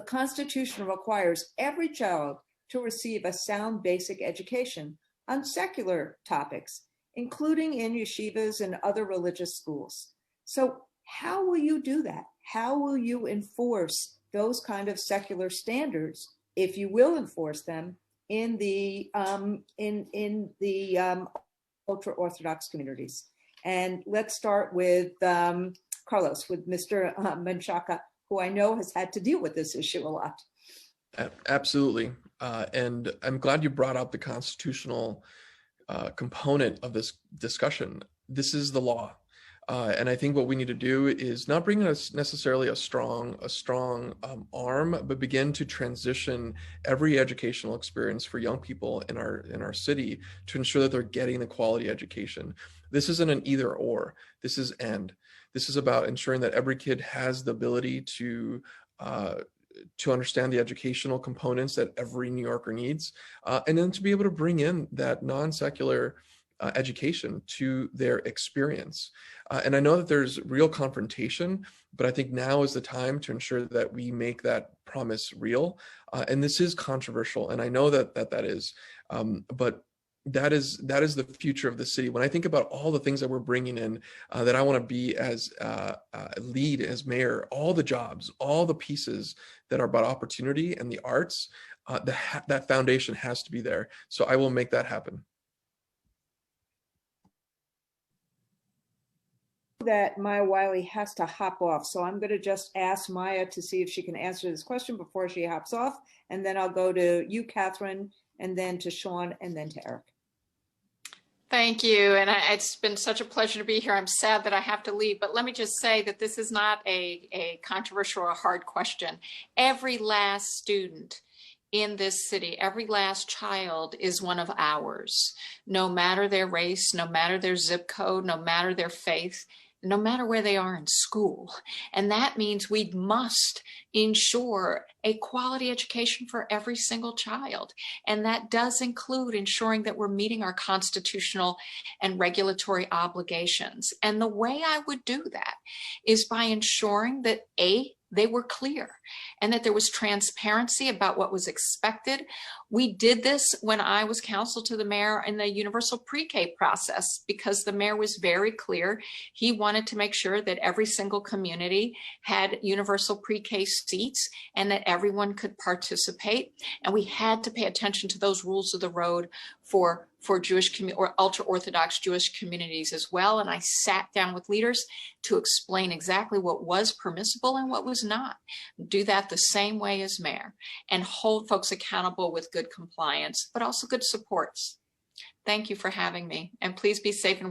Constitution requires every child to receive a sound basic education on secular topics, including in yeshivas and other religious schools. So how will you do that? How will you enforce those kind of secular standards, if you will enforce them, in the ultra-Orthodox communities? And let's start with Carlos, with Mr. Menchaca, who I know has had to deal with this issue a lot. Absolutely. And I'm glad you brought up the constitutional component of this discussion. This is the law. And I think what we need to do is not bring us necessarily a strong arm, but begin to transition every educational experience for young people in our city to ensure that they're getting the quality education. This isn't an either or. This is and. This is about ensuring that every kid has the ability to understand the educational components that every New Yorker needs, and then to be able to bring in that non-secular education to their experience. And I know that there's real confrontation, but I think now is the time to ensure that we make that promise real. And this is controversial, and I know that is, but that is the future of the city. When I think about all the things that we're bringing in, that I want to be as lead as mayor, all the jobs, all the pieces that are about opportunity and the arts, that foundation has to be there. So I will make that happen. That Maya Wiley has to hop off, so I'm going to just ask Maya to see if she can answer this question before she hops off, and then I'll go to you, Catherine, and then to Sean, and then to Eric. Thank you, and it's been such a pleasure to be here. I'm sad that I have to leave, but let me just say that this is not a controversial or a hard question. Every last student in this city, every last child is one of ours, no matter their race, no matter their zip code, no matter their faith, no matter where they are in school. And that means we must ensure a quality education for every single child. And that does include ensuring that we're meeting our constitutional and regulatory obligations. And the way I would do that is by ensuring that they were clear and that there was transparency about what was expected. We did this when I was counsel to the mayor in the universal pre-K process, because the mayor was very clear. He wanted to make sure that every single community had universal pre-K seats and that everyone could participate. And we had to pay attention to those rules of the road for Jewish or ultra-Orthodox Jewish communities as well. And I sat down with leaders to explain exactly what was permissible and what was not. Do that the same way as mayor and hold folks accountable with good compliance, but also good supports. Thank you for having me, and please be safe and